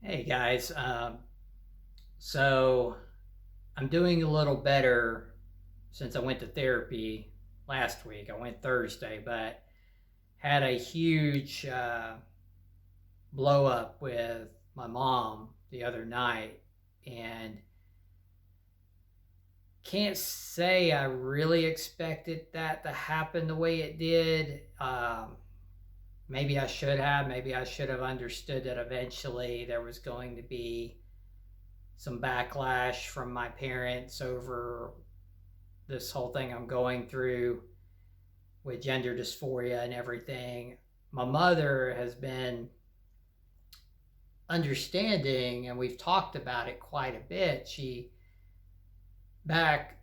Hey guys, so I'm doing a little better since I went to therapy last week. I went Thursday, but had a huge blow up with my mom the other night, and can't say I really expected that to happen the way it did. Maybe I should have. Maybe I should have understood that eventually there was going to be some backlash from my parents over this whole thing I'm going through with gender dysphoria and everything. My mother has been understanding, and we've talked about it quite a bit. She back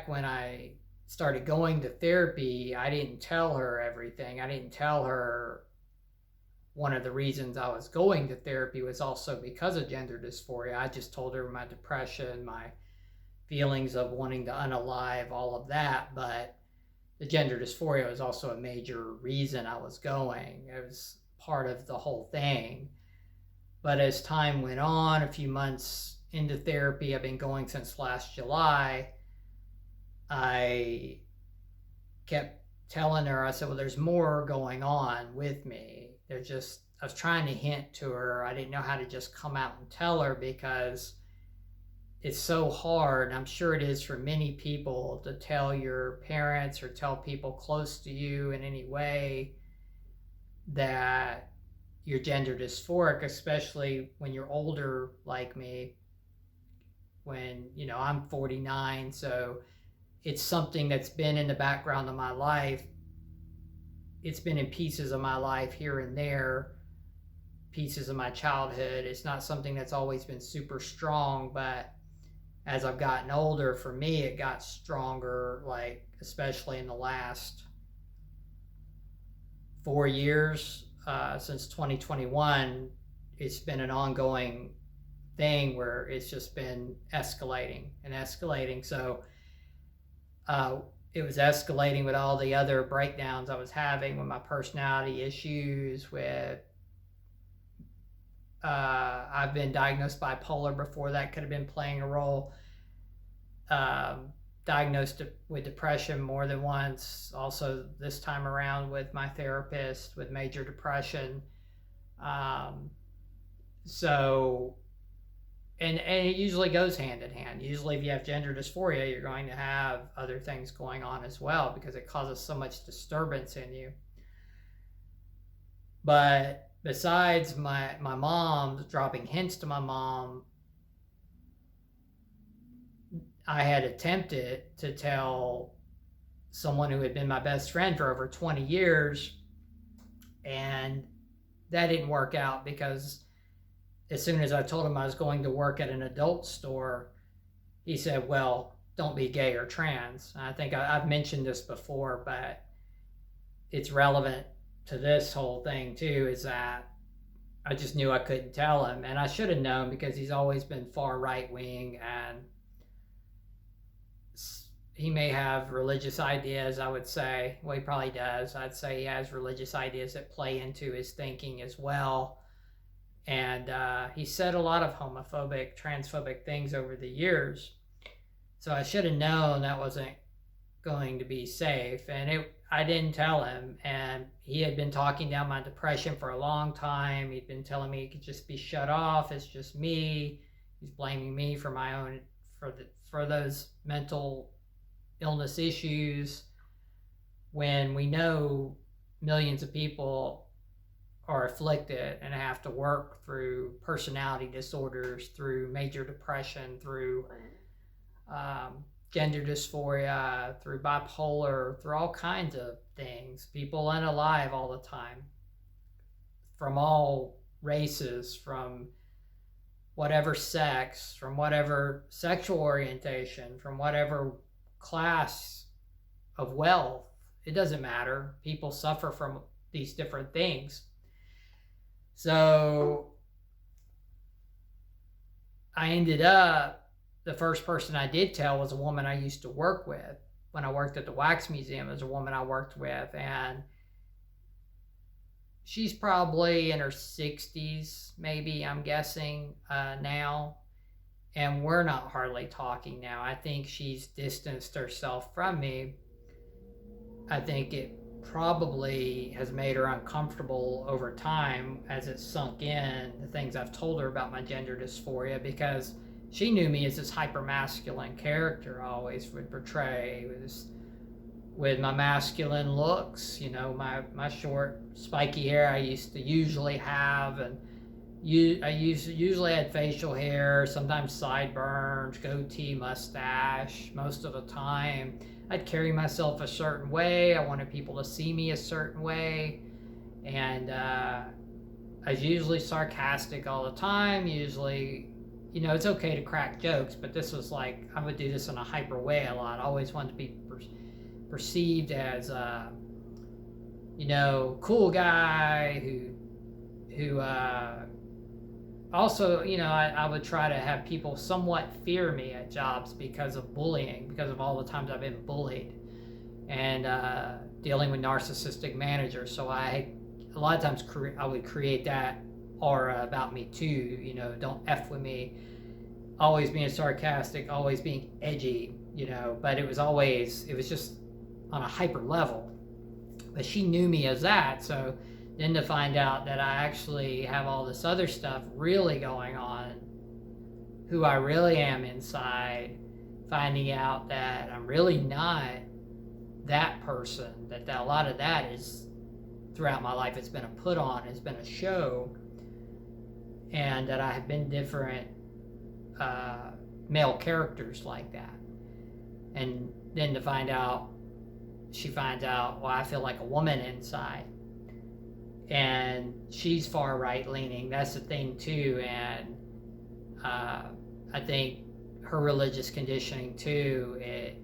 when I started going to therapy, I didn't tell her everything. I didn't tell her one of the reasons I was going to therapy was also because of gender dysphoria. I just told her my depression, my feelings of wanting to unalive, all of that. But the gender dysphoria was also a major reason I was going. It was part of the whole thing. But as time went on, a few months into therapy, I've been going since last July, I kept telling her, I said, well, there's more going on with me. I was trying to hint to her. I didn't know how to just come out and tell her because it's so hard. I'm sure it is for many people to tell your parents or tell people close to you in any way that you're gender dysphoric, especially when you're older like me. I'm 49, so it's something that's been in the background of my life. It's been in pieces of my life here and there, pieces of my childhood. It's not something that's always been super strong, but as I've gotten older, for me, it got stronger, like especially in the last 4 years, since 2021. It's been an ongoing thing where it's just been escalating and escalating. So it was escalating with all the other breakdowns I was having with my personality issues, with I've been diagnosed bipolar before. That could have been playing a role. Diagnosed with depression more than once. Also, this time around with my therapist with major depression. Um, so, and it usually goes hand in hand. Usually, if you have gender dysphoria, you're going to have other things going on as well because it causes so much disturbance in you. But besides my mom dropping hints to my mom, I had attempted to tell someone who had been my best friend for over 20 years, and that didn't work out because as soon as I told him I was going to work at an adult store, he said, well, don't be gay or trans. And I think I've mentioned this before, but it's relevant to this whole thing too, is that I just knew I couldn't tell him, and I should have known because he's always been far right wing, and he may have religious ideas. I would say, well, he probably does. I'd say he has religious ideas that play into his thinking as well. And he said a lot of homophobic, transphobic things over the years. So I should have known that wasn't going to be safe. And I didn't tell him. And he had been talking down my depression for a long time. He'd been telling me it could just be shut off. It's just me. He's blaming me for my own, for those mental illness issues, when we know millions of people are afflicted and have to work through personality disorders, through major depression, through gender dysphoria, through bipolar, through all kinds of things. People unalive all the time, from all races, from whatever sex, from whatever sexual orientation, from whatever class of wealth. It doesn't matter. People suffer from these different things. So I ended up, the first person I did tell was a woman I used to work with. When I worked at the wax museum, as a woman I worked with, and she's probably in her 60s, maybe, I'm guessing, now. And we're not hardly talking now. I think she's distanced herself from me. I think it probably has made her uncomfortable over time as it sunk in, the things I've told her about my gender dysphoria, because she knew me as this hyper masculine character I always would portray with my masculine looks, my short spiky hair I used to usually have, and I usually had facial hair, sometimes sideburns, goatee, mustache. Most of the time, I'd carry myself a certain way. I wanted people to see me a certain way, and I was usually sarcastic all the time. Usually, it's okay to crack jokes, but this was like I would do this in a hyper way a lot. I always wanted to be perceived as a, cool guy who also, I would try to have people somewhat fear me at jobs because of bullying, because of all the times I've been bullied, and dealing with narcissistic managers. So a lot of times I would create that aura about me too. Don't F with me. Always being sarcastic, always being edgy. But it was just on a hyper level. But she knew me as that, so. Then to find out that I actually have all this other stuff really going on, who I really am inside, finding out that I'm really not that person, that a lot of that is, throughout my life, it's been a put on, it's been a show, and that I have been different male characters like that. And then to find out, she finds out, well, I feel like a woman inside. And she's far right leaning. That's the thing too. And I think her religious conditioning too, it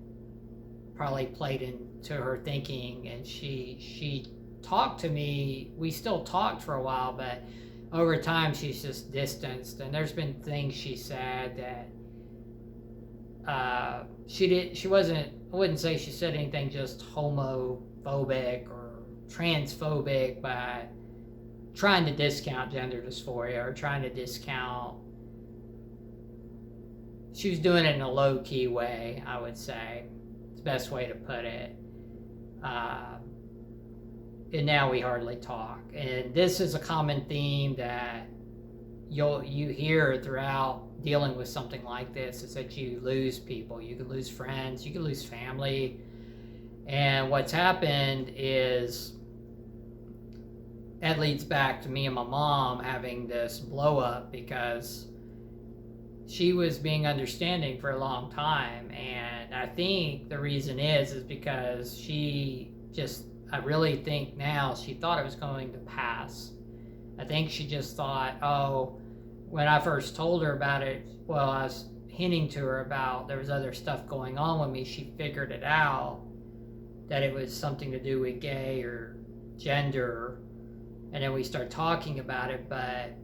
probably played into her thinking. And she talked to me. We still talked for a while, but over time she's just distanced. And there's been things she said that she wasn't. I wouldn't say she said anything just homophobic or transphobic, but trying to discount gender dysphoria or trying to discount. She was doing it in a low-key way, I would say. It's the best way to put it. And now we hardly talk. And this is a common theme that you hear throughout dealing with something like this, is that you lose people. You could lose friends, you could lose family. And what's happened is, that leads back to me and my mom having this blow up, because she was being understanding for a long time. And I think the reason is because I really think now she thought it was going to pass. I think she just thought, when I first told her about it, well, I was hinting to her about there was other stuff going on with me. She figured it out, that it was something to do with gay or gender. And then we start talking about it, but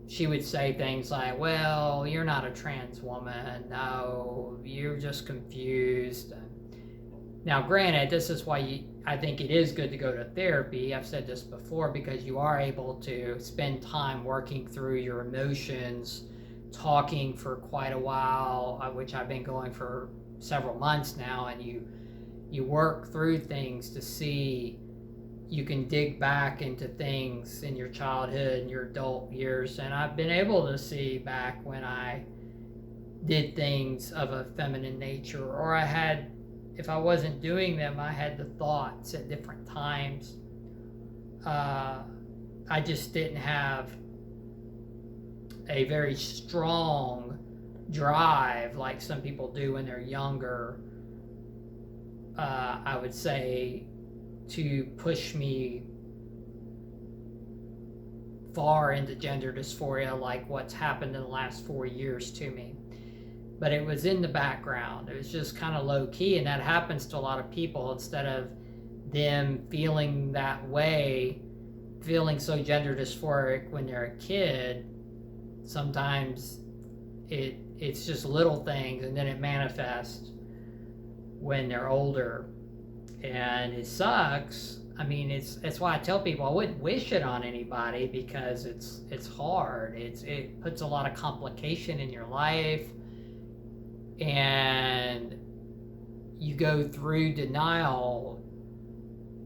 she would say things like, well, you're not a trans woman. No, you're just confused. Now, granted, this is why I think it is good to go to therapy. I've said this before, because you are able to spend time working through your emotions, talking for quite a while, which I've been going for several months now, and you work through things to see, you can dig back into things in your childhood and your adult years. And I've been able to see back when I did things of a feminine nature, or if I wasn't doing them, I had the thoughts at different times. I just didn't have a very strong drive like some people do when they're younger, I would say, to push me far into gender dysphoria, like what's happened in the last 4 years to me. But it was in the background. It was just kind of low key, and that happens to a lot of people. Instead of them feeling that way, feeling so gender dysphoric when they're a kid, sometimes it's just little things, and then it manifests when they're older. And it sucks I mean, it's why I tell people I wouldn't wish it on anybody, because it's hard. It puts a lot of complication in your life, and you go through denial.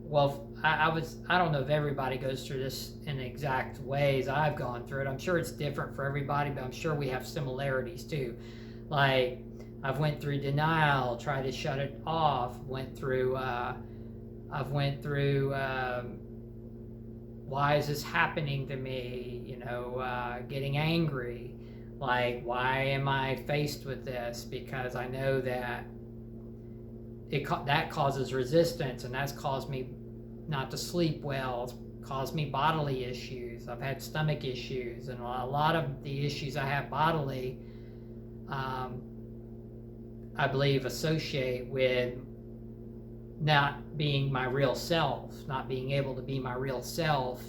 Well, I don't know if everybody goes through this in exact ways I've gone through it. I'm sure it's different for everybody, but I'm sure we have similarities too. Like, I've went through denial, tried to shut it off. I've went through why is this happening to me? Getting angry. Like, why am I faced with this? Because I know that that causes resistance, and that's caused me not to sleep well. It's caused me bodily issues. I've had stomach issues, and a lot of the issues I have bodily, I believe, associate with not being my real self, not being able to be my real self,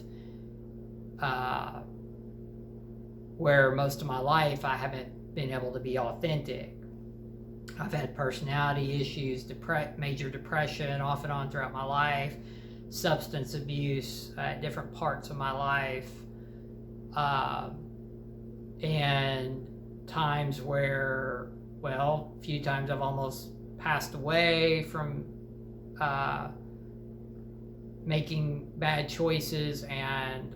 where most of my life I haven't been able to be authentic. I've had personality issues, major depression off and on throughout my life, substance abuse at different parts of my life, and times where, well, a few times I've almost passed away from making bad choices, and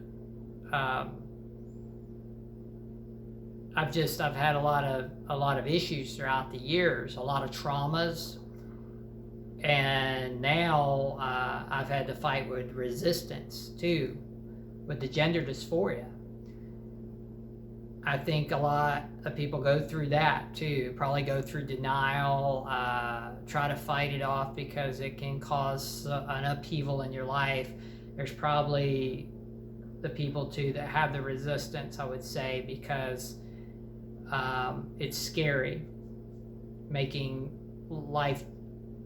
I've had a lot of issues throughout the years, a lot of traumas, and now I've had to fight with resistance too, with the gender dysphoria. I think a lot of people go through that too, probably go through denial, try to fight it off because it can cause an upheaval in your life. There's probably the people too that have the resistance, I would say, because it's scary making life,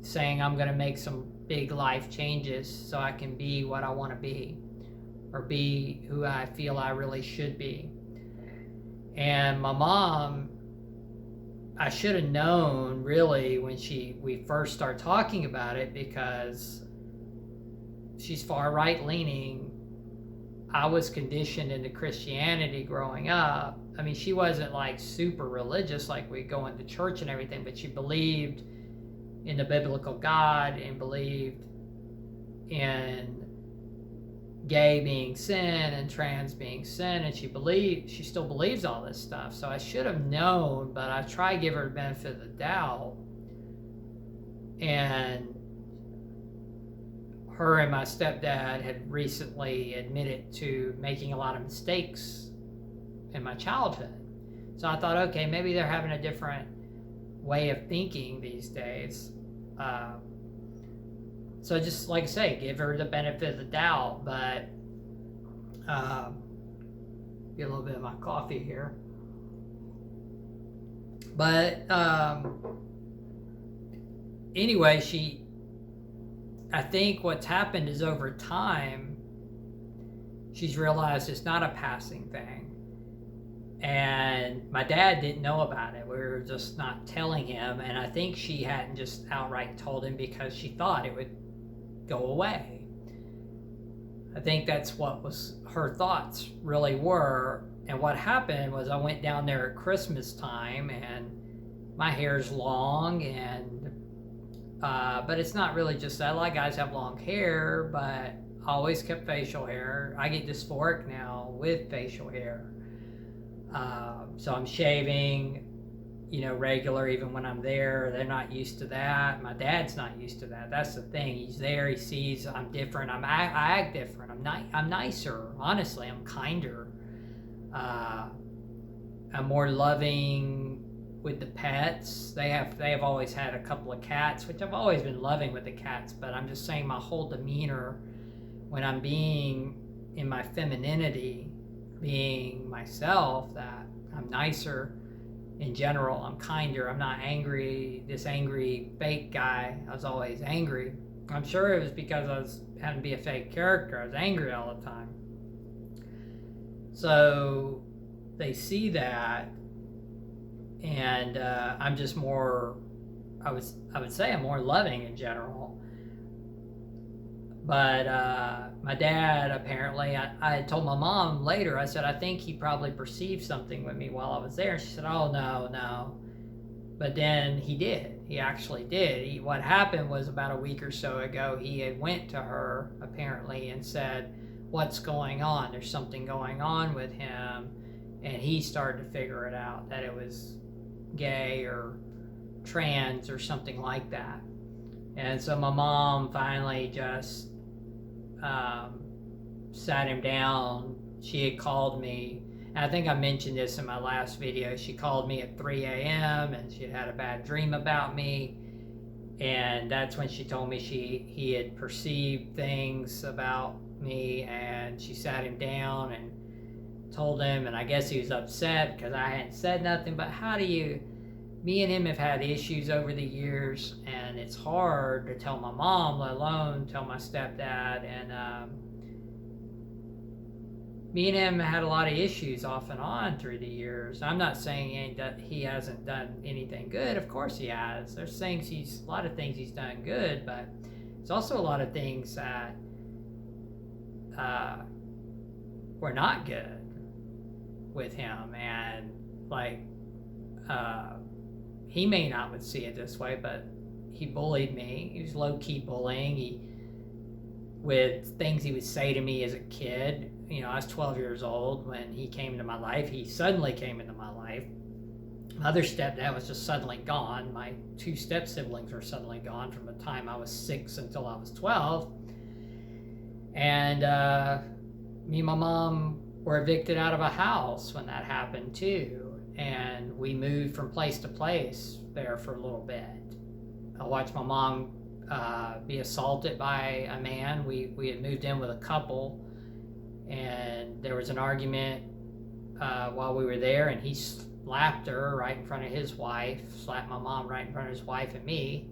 saying I'm going to make some big life changes so I can be what I want to be, or be who I feel I really should be. And my mom, I should have known really when we first started talking about it, because she's far right leaning. I was conditioned into Christianity growing up. I mean, she wasn't like super religious, like we go into church and everything, but she believed in the biblical God and believed in gay being sin and trans being sin, and she still believes all this stuff. So I should have known, but I try to give her the benefit of the doubt. And her and my stepdad had recently admitted to making a lot of mistakes in my childhood. So I thought, okay, maybe they're having a different way of thinking these days. So just, like I say, give her the benefit of the doubt, but get a little bit of my coffee here. But anyway, I think what's happened is over time, she's realized it's not a passing thing. And my dad didn't know about it. We were just not telling him. And I think she hadn't just outright told him because she thought it would go away. I think that's what her thoughts really were. And what happened was, I went down there at Christmas time, and my hair's long, and but it's not really just that. A lot of guys have long hair, but I always kept facial hair. I get dysphoric now with facial hair. So I'm shaving, regular, even when I'm there. They're not used to that. My dad's not used to that. That's the thing. He's there. He sees I'm different. I act different. I'm nicer. Honestly, I'm kinder. I'm more loving with the pets. They have always had a couple of cats, which I've always been loving with the cats. But I'm just saying, my whole demeanor when I'm being in my femininity, being myself, that I'm nicer in general. I'm kinder. I'm not angry, this angry fake guy. I was always angry. I'm sure it was because I was having to be a fake character. I was angry all the time. So they see that, and I'm just more, I would say I'm more loving in general. But my dad, apparently, I had told my mom later, I said, I think he probably perceived something with me while I was there. And she said, oh, no, no. But then he did. He actually did. What happened was about a week or so ago, he had went to her, apparently, and said, what's going on? There's something going on with him. And he started to figure it out, that it was gay or trans or something like that. And so my mom finally just sat him down. She had called me, and I think I mentioned this in my last video. She called me at 3 a.m. and she had a bad dream about me, and that's when she told me he had perceived things about me, and she sat him down and told him, and I guess he was upset because I hadn't said nothing. But me and him have had issues over the years, and it's hard to tell my mom, let alone tell my stepdad. And me and him had a lot of issues off and on through the years. I'm not saying he hasn't done anything good. Of course he has. There's a lot of things he's done good, but there's also a lot of things that were not good with him. And like, he may not would see it this way, but he bullied me. He was low-key bullying. With things he would say to me as a kid. You know, I was 12 years old when he came into my life. He suddenly came into my life. My other stepdad was just suddenly gone. My two step-siblings were suddenly gone from the time I was 6 until I was 12. And me and my mom were evicted out of a house when that happened too. And we moved from place to place there for a little bit. I watched my mom be assaulted by a man. We had moved in with a couple, and there was an argument while we were there, and he slapped her right in front of his wife, slapped my mom right in front of his wife and me.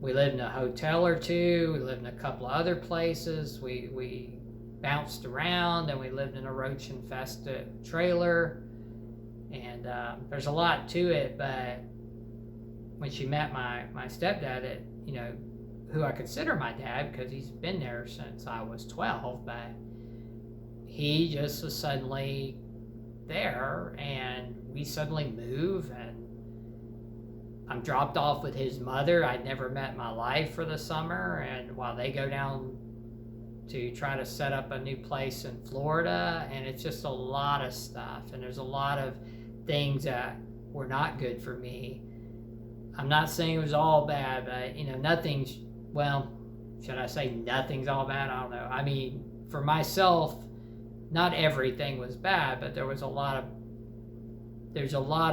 We lived in a hotel or two. We lived in a couple of other places. We bounced around, and we lived in a roach-infested trailer. And there's a lot to it, but when she met my stepdad, who I consider my dad because he's been there since I was 12, but he just was suddenly there, and we suddenly move, and I'm dropped off with his mother I'd never met in my life for the summer, and while they go down to try to set up a new place in Florida. And it's just a lot of stuff, and there's a lot of things that were not good for me. I'm not saying it was all bad, but nothing's, well, should I say nothing's all bad? I don't know. I mean, for myself, not everything was bad, but there's a lot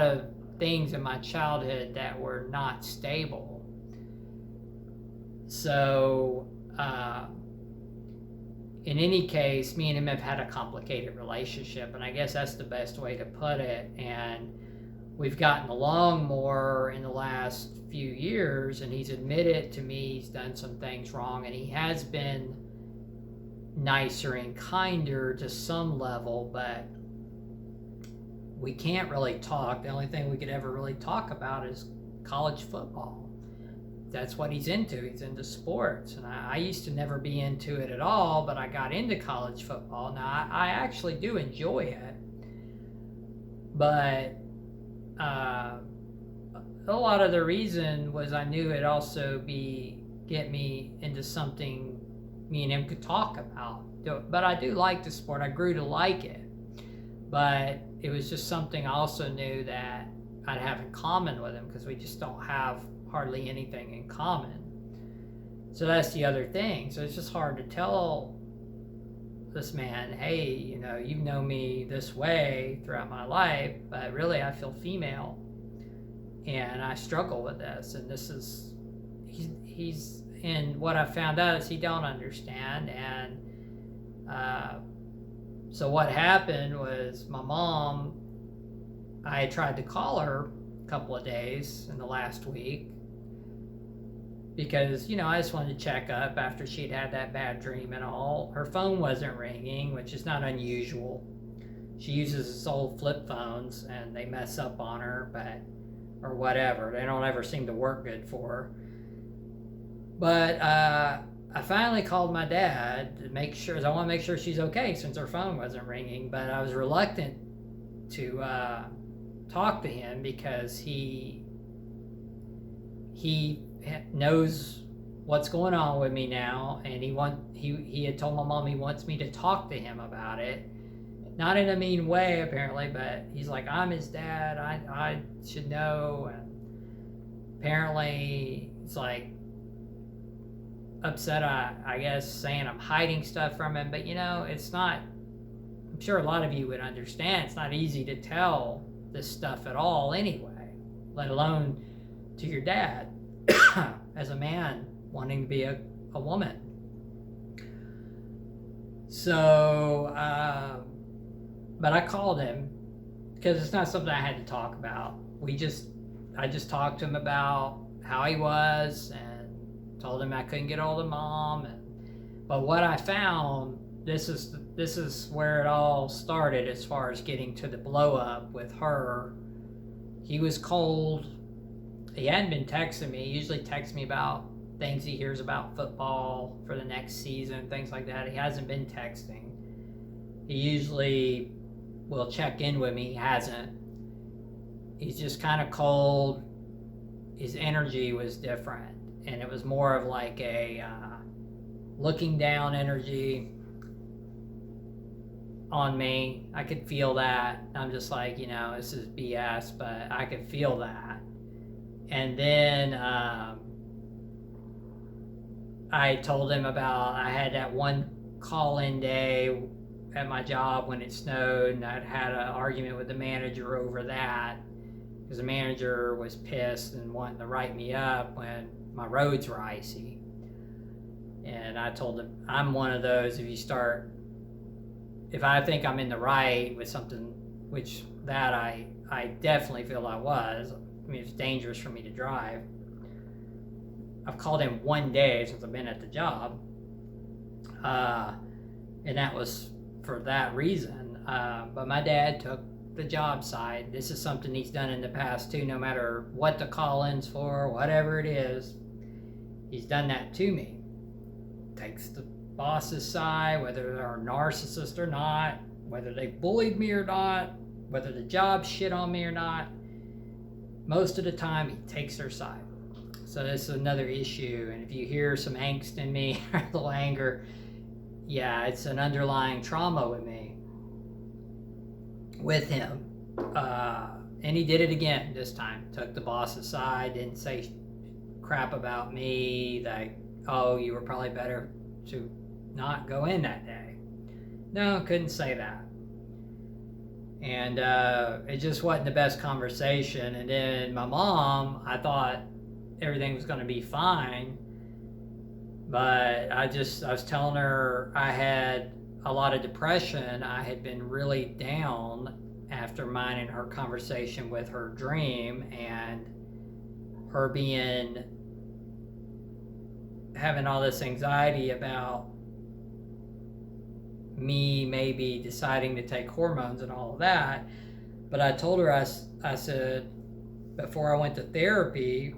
of things in my childhood that were not stable. So in any case, me and him have had a complicated relationship, and I guess that's the best way to put it. And we've gotten along more in the last few years, and he's admitted to me he's done some things wrong, and he has been nicer and kinder to some level, but we can't really talk. The only thing we could ever really talk about is college football. That's what he's into. He's into sports, and I used to never be into it at all, but I got into college football. Now, I actually do enjoy it, but a lot of the reason was I knew it'd also get me into something me and him could talk about. But I do like the sport. I grew to like it, but it was just something I also knew that I'd have in common with him, because we just don't have hardly anything in common. So that's the other thing. So it's just hard to tell this man, hey, you've known me this way throughout my life, but really I feel female, and I struggle with this, and this is he's and what I found out is he don't understand. And so what happened was my mom, I tried to call her a couple of days in the last week, because I just wanted to check up after she'd had that bad dream and all. Her phone wasn't ringing, which is not unusual. She uses old flip phones, and they mess up on her, or whatever. They don't ever seem to work good for her. But I finally called my dad to make sure, 'cause I want to make sure she's okay since her phone wasn't ringing. But I was reluctant to talk to him because he knows what's going on with me now, and he had told my mom he wants me to talk to him about it. Not in a mean way, apparently, but he's like, I'm his dad. I should know. And apparently, it's like upset, I guess, saying I'm hiding stuff from him. But, it's not, I'm sure a lot of you would understand, it's not easy to tell this stuff at all anyway, let alone to your dad as a man wanting to be a woman. So, but I called him because it's not something I had to talk about. I just talked to him about how he was and told him I couldn't get hold of mom. But what I found, this is where it all started as far as getting to the blow up with her. He was cold. He hadn't been texting me. He usually texts me about things he hears about football for the next season, things like that. He hasn't been texting. He usually will check in with me. He hasn't. He's just kind of cold. His energy was different, and it was more of like a looking down energy on me. I could feel that. I'm just like, this is BS, but I could feel that. And then I told him about, I had that one call-in day at my job when it snowed, and I'd had an argument with the manager over that because the manager was pissed and wanting to write me up when my roads were icy. And I told him, I'm one of those, if I think I'm in the right with something, which that I definitely feel I was. I mean, it's dangerous for me to drive. I've called him one day since I've been at the job. And that was for that reason. But my dad took the job side. This is something he's done in the past too, no matter what the call-in's for, whatever it is. He's done that to me. Takes the boss's side, whether they're a narcissist or not, whether they bullied me or not, whether the job shit on me or not. Most of the time, he takes their side. So this is another issue. And if you hear some angst in me, or a little anger, yeah, it's an underlying trauma with me, with him. And he did it again this time. Took the boss's side, didn't say crap about me, like, oh, you were probably better to not go in that day. No, couldn't say that. And it just wasn't the best conversation. And then my mom, I thought everything was going to be fine. But I was telling her I had a lot of depression. I had been really down after mine and her conversation with her dream, and her having all this anxiety about me maybe deciding to take hormones and all of that. But I told her, I said, before I went to therapy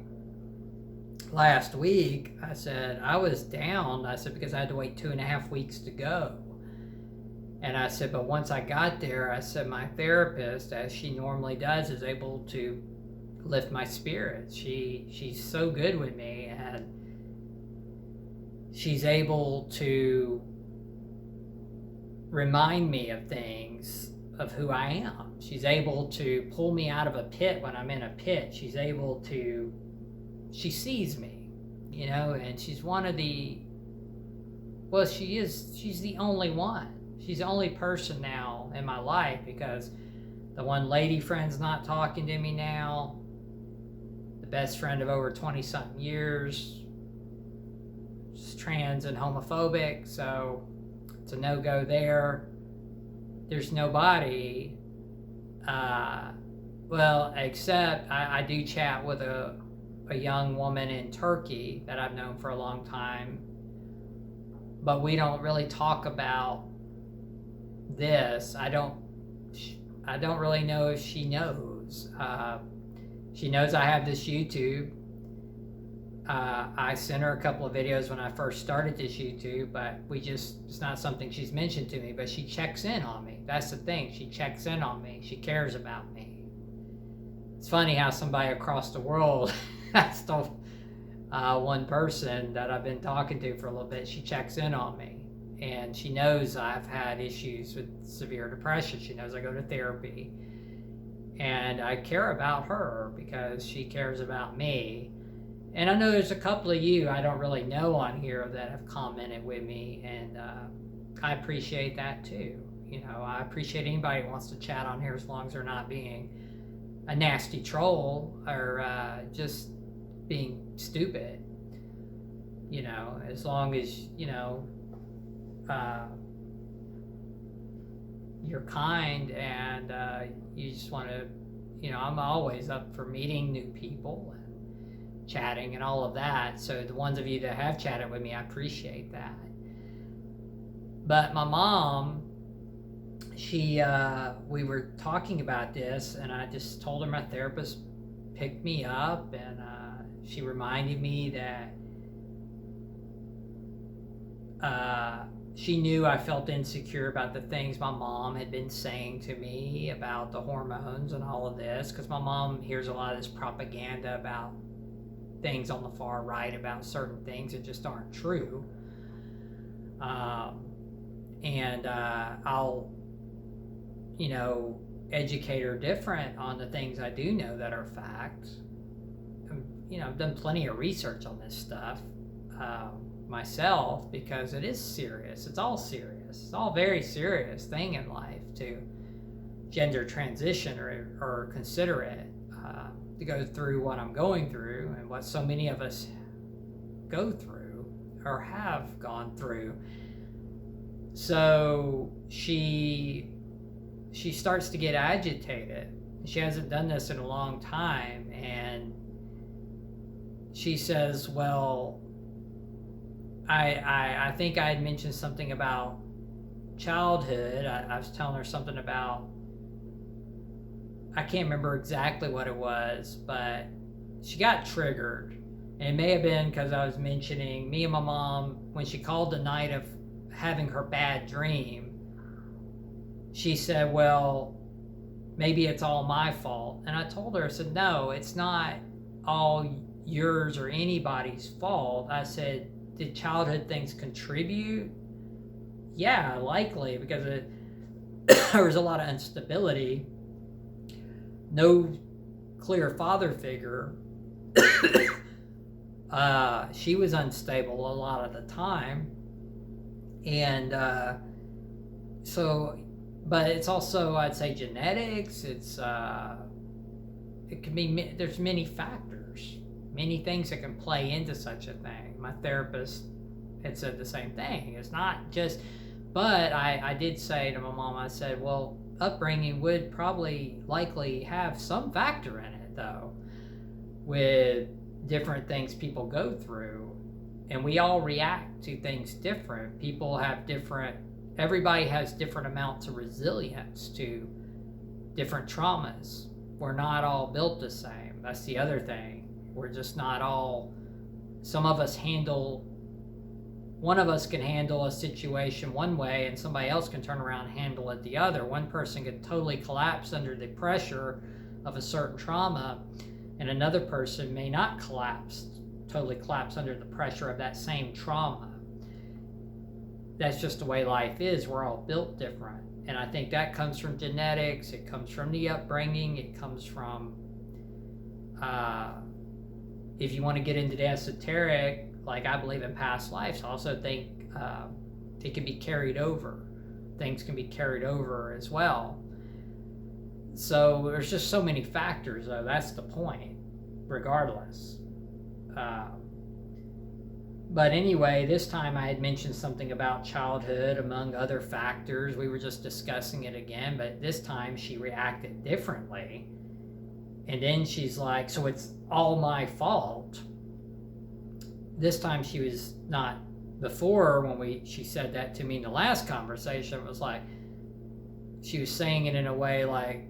last week, I said, I was down. I said, because I had to wait 2.5 weeks to go. And I said, but once I got there, I said, my therapist, as she normally does, is able to lift my spirits. She's so good with me, and she's able to remind me of things, of who I am. She's able to pull me out of a pit when I'm in a pit. She sees me, and she's one of the, well, she's the only one. She's the only person now in my life, because the one lady friend's not talking to me now. The best friend of over 20-something years is trans and homophobic, so it's a no-go there. There's nobody, except I do chat with a young woman in Turkey that I've known for a long time, but we don't really talk about this. I don't really know if she knows. She knows I have this YouTube. I sent her a couple of videos when I first started this YouTube, but it's not something she's mentioned to me, but she checks in on me. That's the thing. She checks in on me. She cares about me. It's funny how somebody across the world, that's the one person that I've been talking to for a little bit, she checks in on me. And she knows I've had issues with severe depression. She knows I go to therapy. And I care about her because she cares about me. And I know there's a couple of you I don't really know on here that have commented with me, and I appreciate that too. I appreciate anybody who wants to chat on here as long as they're not being a nasty troll or just being stupid. As long as, you're kind and you just want to, I'm always up for meeting new people and chatting and all of that. So the ones of you that have chatted with me, I appreciate that. But my mom, we were talking about this, and I just told her my therapist picked me up, and she reminded me that she knew I felt insecure about the things my mom had been saying to me about the hormones and all of this, because my mom hears a lot of this propaganda about things on the far right about certain things that just aren't true. And I'll, educate her different on the things I do know that are facts. I've done plenty of research on this stuff myself, because it is serious. It's all serious. It's all very serious thing in life to gender transition or consider it, to go through what I'm going through and what so many of us go through or have gone through. So she starts to get agitated. She hasn't done this in a long time, and she says, well, I think I had mentioned something about childhood. I was telling her something about, I can't remember exactly what it was, but she got triggered. And it may have been because I was mentioning me and my mom, when she called the night of having her bad dream, she said, well, maybe it's all my fault. And I told her, I said, no, it's not all yours or anybody's fault. I said, did childhood things contribute? Yeah, likely, because there was a lot of instability. No clear father figure. She was unstable a lot of the time. And but it's also, I'd say, genetics. It can be, there's many factors, many things that can play into such a thing. My therapist had said the same thing. It's not just, but I did say to my mom, I said, well, upbringing would probably likely have some factor in it, though, with different things people go through. And we all react to things different. People have everybody has different amounts of resilience to different traumas. We're not all built the same. That's the other thing. We're just not all, one of us can handle a situation one way, and somebody else can turn around and handle it the other. One person could totally collapse under the pressure of a certain trauma, and another person may not totally collapse under the pressure of that same trauma. That's just the way life is. We're all built different. And I think that comes from genetics. It comes from the upbringing. It comes from, if you want to get into the esoteric, like I believe in past lives, I also think it can be carried over. Things can be carried over as well. So there's just so many factors, though. That's the point, regardless. But anyway, this time I had mentioned something about childhood among other factors. We were just discussing it again, but this time she reacted differently. And then she's like, so it's all my fault. This time she was not, before when she said that to me in the last conversation, it was like, she was saying it in a way like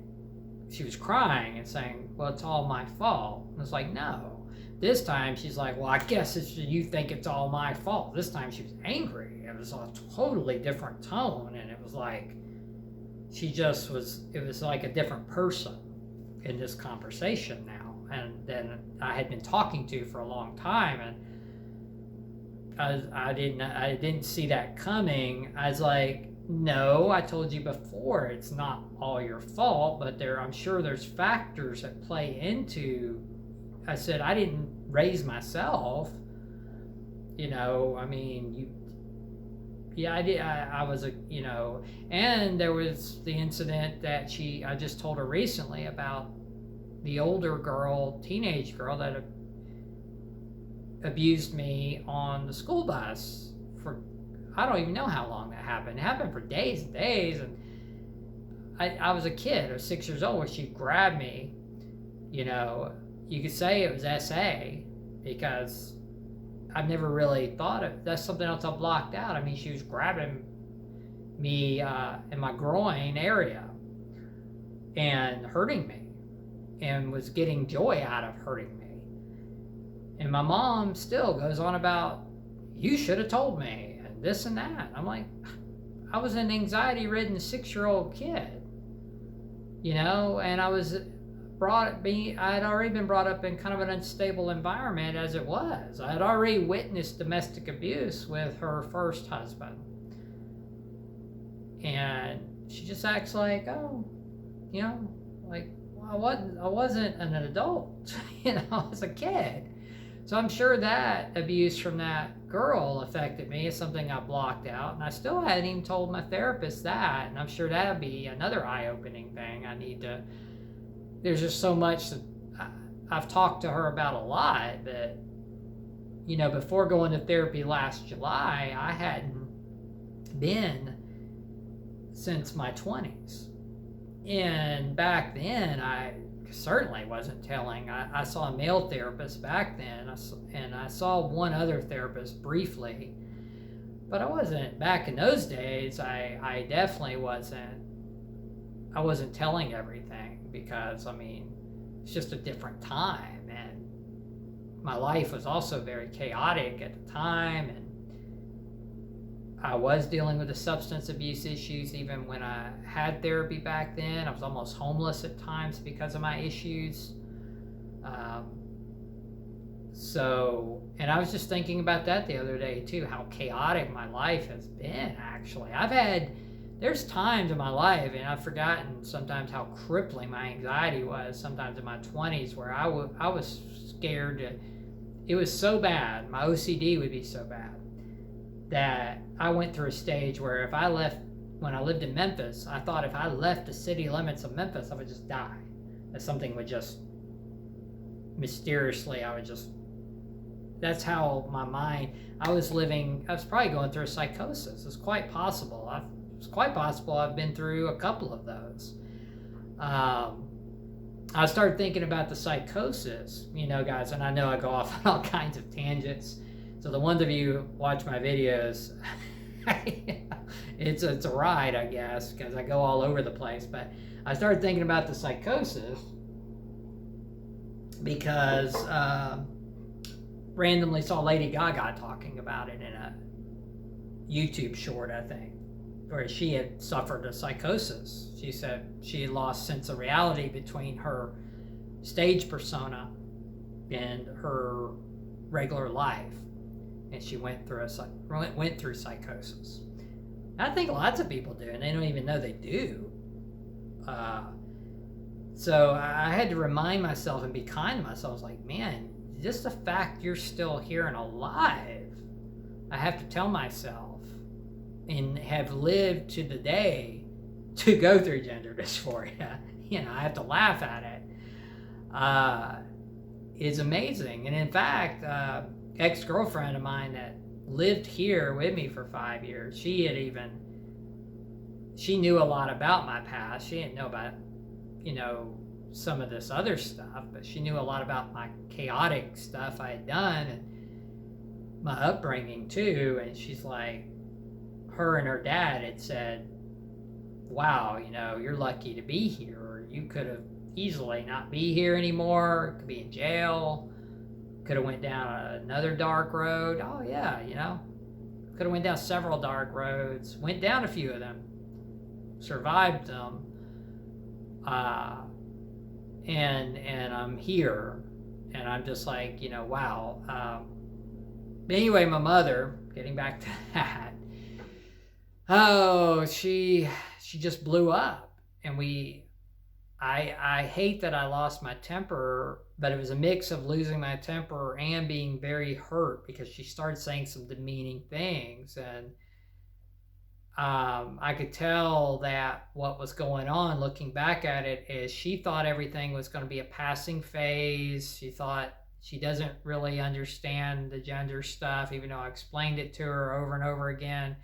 she was crying and saying, well, it's all my fault. And it's like, no. this time she's like, well, I guess you think it's all my fault. This time she was angry. It was a totally different tone, and it was like it was like a different person in this conversation now, and then I had been talking to for a long time, and I didn't see that coming. I was like, no, I told you before, it's not all your fault, but I'm sure there's factors that play into. I said, I didn't raise myself, I mean, yeah, I did. I was and there was the incident that I just told her recently about the older teenage girl that abused me on the school bus for, I don't even know how long that happened. It happened for days and days, and I was a kid. I was 6 years old when she grabbed me. You could say it was SA because I've never really thought of that's something else I blocked out. I mean, she was grabbing me in my groin area and hurting me, and was getting joy out of hurting me. And my mom still goes on about, you should have told me, and this and that. I'm like, I was an anxiety-ridden 6-year-old kid, and I had already been brought up in kind of an unstable environment as it was. I had already witnessed domestic abuse with her first husband. And she just acts like, oh, like, well, I wasn't an adult, I was a kid. So I'm sure that abuse from that girl affected me. It's something I blocked out. And I still hadn't even told my therapist that. And I'm sure that'd be another eye-opening thing. There's just so much that I've talked to her about a lot, but, before going to therapy last July, I hadn't been since my 20s. And back then, I certainly wasn't telling. I saw a male therapist back then, and I saw one other therapist briefly, but I wasn't, back in those days, I definitely wasn't telling everything, because, I mean, it's just a different time, and my life was also very chaotic at the time, and I was dealing with the substance abuse issues even when I had therapy back then. I was almost homeless at times because of my issues. And I was just thinking about that the other day too, how chaotic my life has been, actually. There's times in my life, and I've forgotten sometimes how crippling my anxiety was sometimes in my 20s, where I was scared it was so bad, my OCD would be so bad, that I went through a stage where when I lived in Memphis, I thought if I left the city limits of Memphis, I would just die. That something would just, mysteriously, that's how my mind, I was probably going through a psychosis. It's quite possible. I've been through a couple of those. I started thinking about the psychosis, guys, and I know I go off on all kinds of tangents. So the ones of you who watch my videos, it's a ride, I guess, because I go all over the place. But I started thinking about the psychosis because randomly saw Lady Gaga talking about it in a YouTube short, I think, where she had suffered a psychosis. She said she had lost sense of reality between her stage persona and her regular life, and she went through psychosis. And I think lots of people do, and they don't even know they do. So I had to remind myself and be kind to myself. I was like, man, just the fact you're still here and alive, I have to tell myself, and have lived to the day to go through gender dysphoria, I have to laugh at it, is amazing. And in fact, ex-girlfriend of mine that lived here with me for 5 years, she knew a lot about my past. She didn't know about, some of this other stuff, but she knew a lot about my chaotic stuff I had done and my upbringing too. And she's like, her and her dad had said, wow, you're lucky to be here, or you could have easily not be here anymore, could be in jail. Could have went down another dark road. Oh yeah, could have went down several dark roads. Went down a few of them. Survived them. Uh, and I'm here, and I'm just like, wow. But anyway, my mother, getting back to that, oh, she just blew up, and I hate that I lost my temper, but it was a mix of losing my temper and being very hurt because she started saying some demeaning things, and I could tell that what was going on looking back at it is she thought everything was going to be a passing phase. She thought she doesn't really understand the gender stuff, even though I explained it to her over and over again.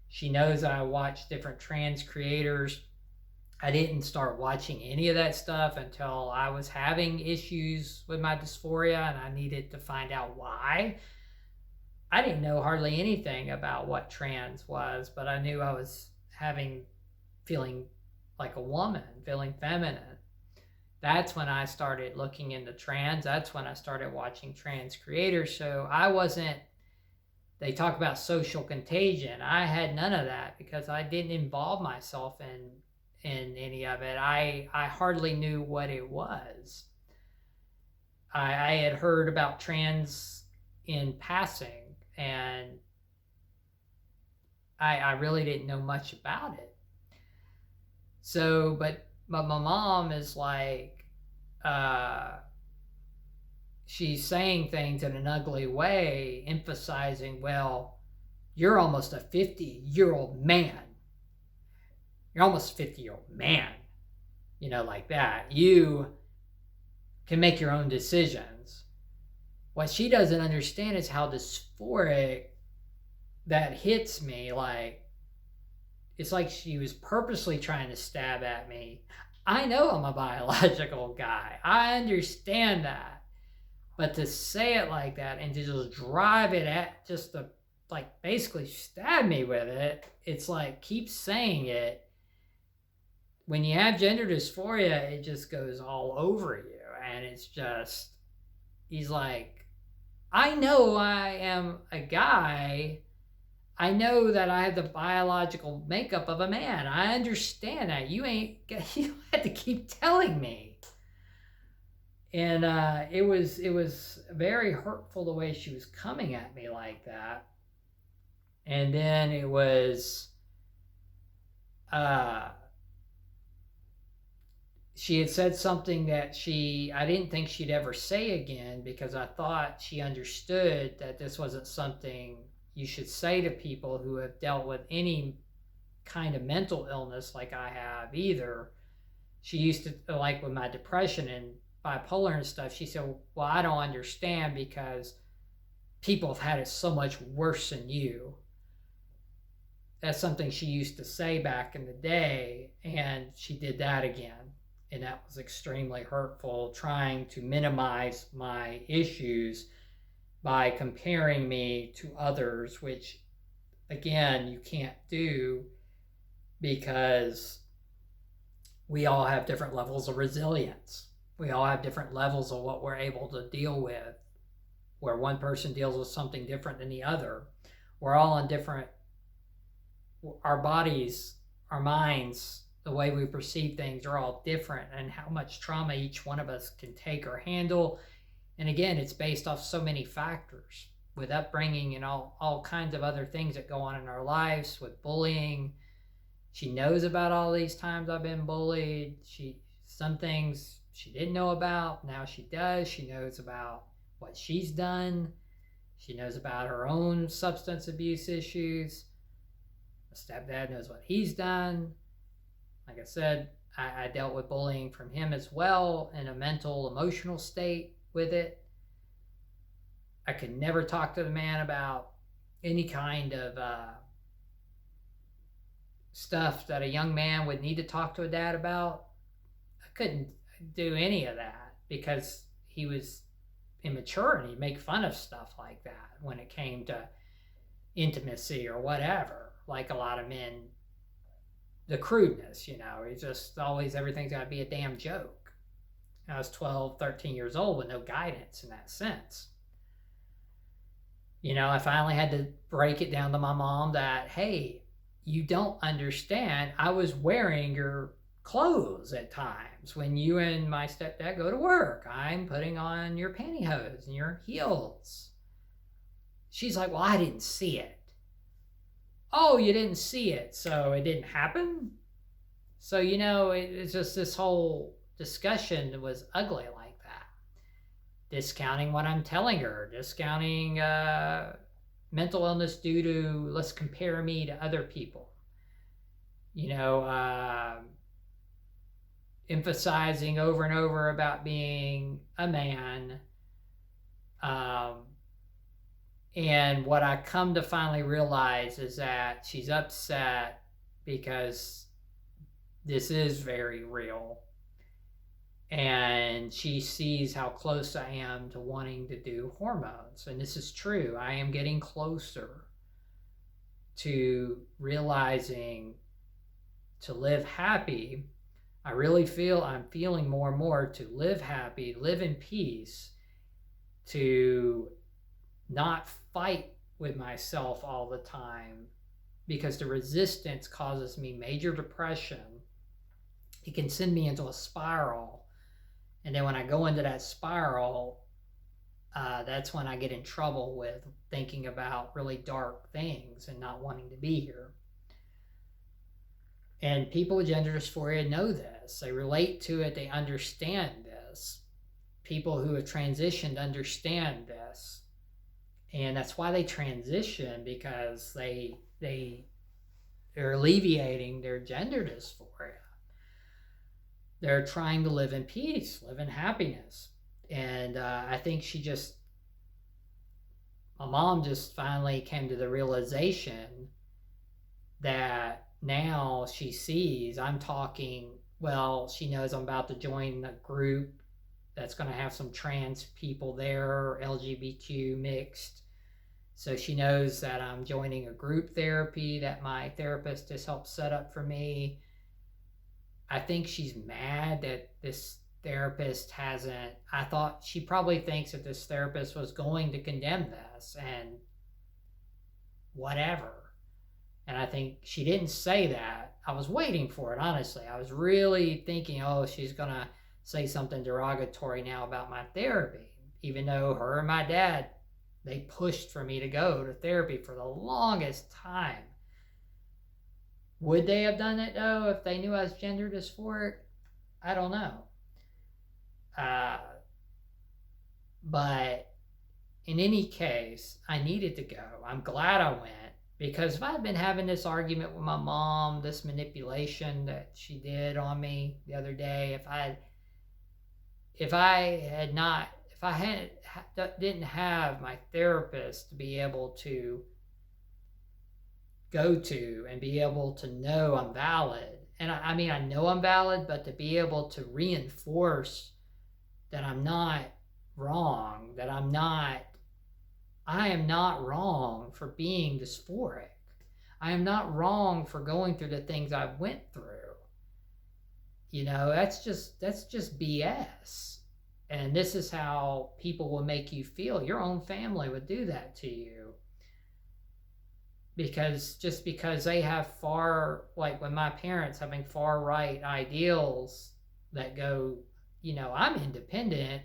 She knows that I watch different trans creators. I didn't start watching any of that stuff until I was having issues with my dysphoria and I needed to find out why. I didn't know hardly anything about what trans was, but I knew I was feeling like a woman, feeling feminine. That's when I started looking into trans. That's when I started watching trans creators. So they talk about social contagion. I had none of that because I didn't involve myself in any of it. I hardly knew what it was. I had heard about trans in passing, and I really didn't know much about it. So, but my mom is like, she's saying things in an ugly way, emphasizing, well, you're almost a 50-year-old man. You're almost a 50-year-old man. Like that. You can make your own decisions. What she doesn't understand is how dysphoric that hits me. Like, it's like she was purposely trying to stab at me. I know I'm a biological guy. I understand that. But to say it like that and to just drive it at, just to like basically stab me with it, it's like, keep saying it. When you have gender dysphoria, it just goes all over you. And it's just, he's like, I know I am a guy. I know that I have the biological makeup of a man. I understand that. You don't have to keep telling me. And it was very hurtful the way she was coming at me like that. And then it was, she had said something that I didn't think she'd ever say again, because I thought she understood that this wasn't something you should say to people who have dealt with any kind of mental illness like I have either. She used to, like with my depression and bipolar and stuff, she said, well, I don't understand because people have had it so much worse than you. That's something she used to say back in the day, and she did that again. And that was extremely hurtful, trying to minimize my issues by comparing me to others, which, again, you can't do because we all have different levels of resilience. We all have different levels of what we're able to deal with, where one person deals with something different than the other. We're all on different, our bodies, our minds, the way we perceive things are all different, and how much trauma each one of us can take or handle. And again, it's based off so many factors, with upbringing and all kinds of other things that go on in our lives, with bullying. She knows about all these times I've been bullied. Some things she didn't know about, now she does. She knows about what she's done. She knows about her own substance abuse issues. My stepdad knows what he's done. Like I said, I dealt with bullying from him as well, in a mental, emotional state with it. I could never talk to the man about any kind of stuff that a young man would need to talk to a dad about. I couldn't do any of that because he was immature, and he'd make fun of stuff like that when it came to intimacy or whatever. Like a lot of men, the crudeness, it's just always, everything's got to be a damn joke. I was 12, 13 years old with no guidance in that sense. I finally had to break it down to my mom that, hey, you don't understand. I was wearing your clothes at times when you and my stepdad go to work. I'm putting on your pantyhose and your heels. She's like, well, I didn't see it. Oh, you didn't see it, so it didn't happen? So, it's just this whole discussion was ugly like that. Discounting what I'm telling her, discounting mental illness due to, let's compare me to other people. Emphasizing over and over about being a man. And what I come to finally realize is that she's upset because this is very real. And she sees how close I am to wanting to do hormones. And this is true. I am getting closer to realizing to live happy. I really feel I'm feeling more and more to live happy, live in peace, to not fight with myself all the time, because the resistance causes me major depression. It can send me into a spiral. And then when I go into that spiral, that's when I get in trouble with thinking about really dark things and not wanting to be here. And people with gender dysphoria know this. They relate to it. They understand this. People who have transitioned understand this. And that's why they transition, because they're alleviating their gender dysphoria. They're trying to live in peace, live in happiness. And I think my mom just finally came to the realization that now she sees I'm talking, well, she knows I'm about to join a group that's going to have some trans people there, LGBTQ mixed. So she knows that I'm joining a group therapy that my therapist has helped set up for me. I think she's mad that this therapist hasn't. I thought she probably thinks that this therapist was going to condemn this and whatever. And I think she didn't say that. I was waiting for it, honestly. I was really thinking, oh, she's going to say something derogatory now about my therapy, even though her and my dad, they pushed for me to go to therapy for the longest time. Would they have done it, though, if they knew I was gender dysphoric? I don't know. But in any case, I needed to go. I'm glad I went, because if I had been having this argument with my mom, this manipulation that she did on me the other day, if I didn't have my therapist to be able to go to and be able to know I'm valid, and I know I'm valid, but to be able to reinforce that I'm not wrong, that I am not wrong for being dysphoric. I am not wrong for going through the things I went through. That's just BS. And this is how people will make you feel. Your own family would do that to you. Because they have like when my parents having far right ideals that go, I'm independent,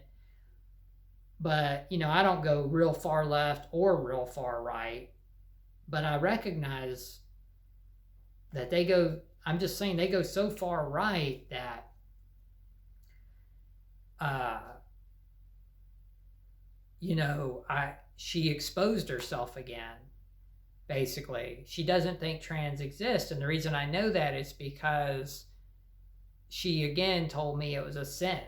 but, I don't go real far left or real far right. But I recognize that I'm just saying they go so far right that she exposed herself again. Basically, she doesn't think trans exists. And the reason I know that is because she again told me it was a sin.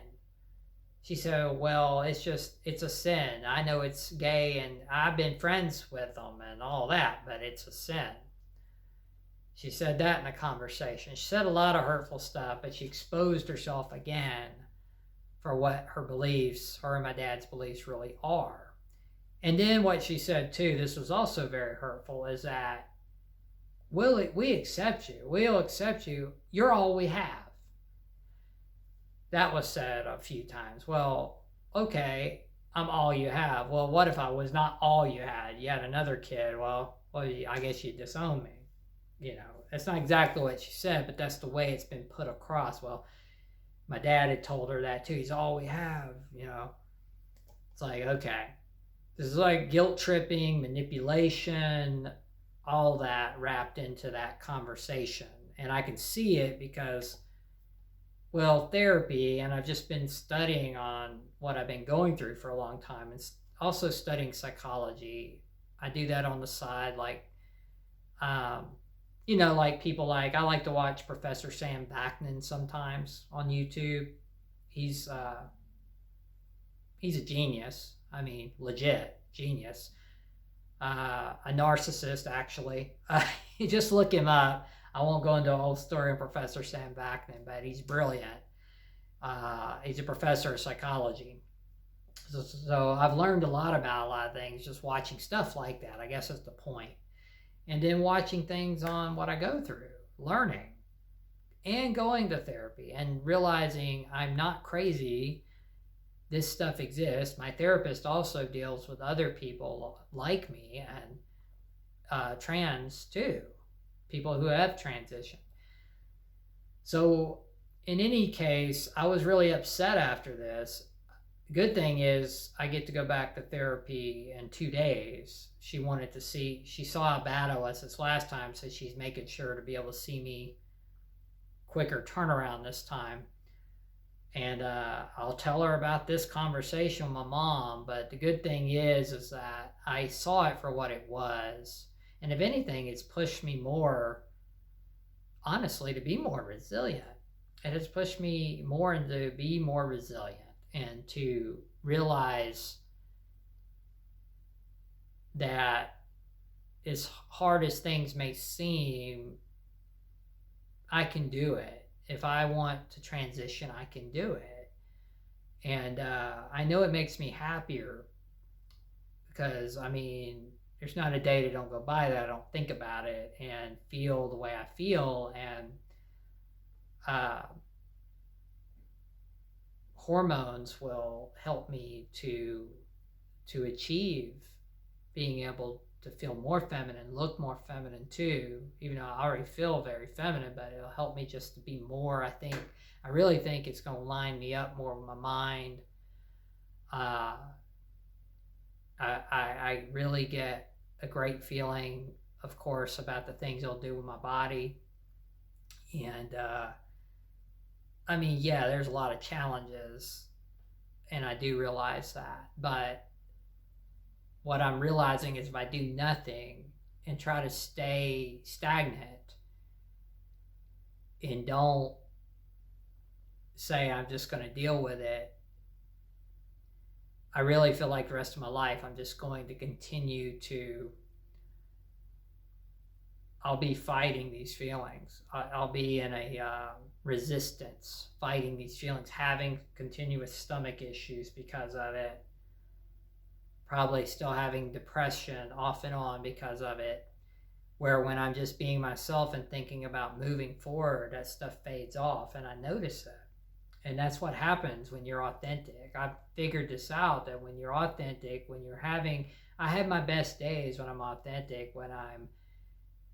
She said, well, it's a sin. I know it's gay and I've been friends with them and all that, but it's a sin. She said that in a conversation. She said a lot of hurtful stuff, but she exposed herself again for what her and my dad's beliefs really are. And then what she said too, this was also very hurtful, is that we accept you. We'll accept you. You're all we have. that was said a few times. Well, okay, I'm all you have. Well, what if I was not all you had? You had another kid. Well, I guess you disown me. That's not exactly what she said, but that's the way it's been put across. Well, my dad had told her that too. He's all we have. It's like, okay, this is like guilt tripping, manipulation, all that wrapped into that conversation. And I can see it because, well, therapy, and I've just been studying on what I've been going through for a long time, and also studying psychology. I do that on the side, like, um, like people I like to watch Professor Sam Backman sometimes on YouTube. He's he's a genius. I mean, legit genius. A narcissist, actually. You just look him up. I won't go into a whole story on Professor Sam Backman, but he's brilliant. He's a professor of psychology. So I've learned a lot about a lot of things just watching stuff like that. I guess that's the point. And then watching things on what I go through, learning, and going to therapy and realizing I'm not crazy. This stuff exists. My therapist also deals with other people like me and trans too, people who have transitioned. So in any case, I was really upset after this. The good thing is I get to go back to therapy in 2 days. She saw how bad I was this last time, so she's making sure to be able to see me quicker turnaround this time. And I'll tell her about this conversation with my mom. But the good thing is that I saw it for what it was. And if anything, it's pushed me more, honestly, to be more resilient. It has pushed me more into be more resilient and to realize that as hard as things may seem, I can do it. If I want to transition, I can do it. And I know it makes me happier because, I mean, there's not a day that don't go by that I don't think about it and feel the way I feel. And hormones will help me to achieve being able to feel more feminine, look more feminine too, even though I already feel very feminine, but it'll help me just to be more, I really think it's going to line me up more with my mind. I really get a great feeling, of course, about the things it'll do with my body. And I mean, yeah, there's a lot of challenges, and I do realize that, but what I'm realizing is if I do nothing and try to stay stagnant and don't say I'm just going to deal with it, I really feel like the rest of my life I'm just going to continue I'll be fighting these feelings. I'll be in a resistance, fighting these feelings, having continuous stomach issues because of it. Probably still having depression off and on because of it, where when I'm just being myself and thinking about moving forward, that stuff fades off, and I notice it. And that's what happens when you're authentic. I've figured this out, that when you're authentic, I have my best days when I'm authentic, when I'm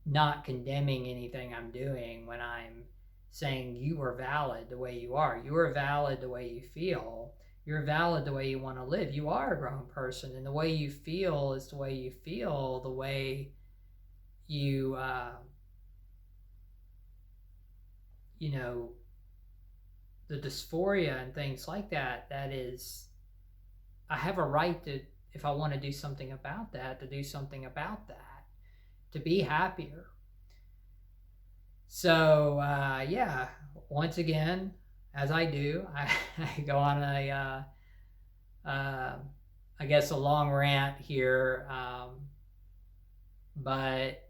not condemning anything I'm doing, when I'm saying you are valid the way you are. You are valid the way you feel. You're valid the way you want to live. You are a grown person, and the way you feel is the way you feel. The way you, the dysphoria and things like that, that is, I have a right to, if I want to do something about that, to do something about that, to be happier. So, yeah, once again, as I do, I go on I guess a long rant here, but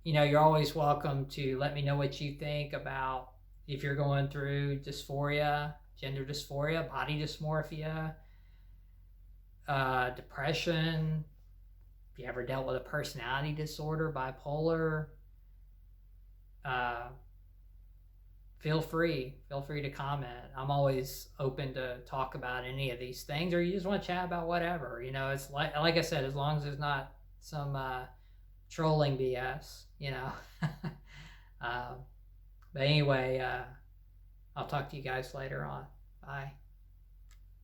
you're always welcome to let me know what you think about if you're going through dysphoria, gender dysphoria, body dysmorphia, depression, if you ever dealt with a personality disorder, bipolar, feel free to comment. I'm always open to talk about any of these things, or you just want to chat about whatever. It's like I said, as long as there's not some trolling BS. Um, but anyway, I'll talk to you guys later on. Bye.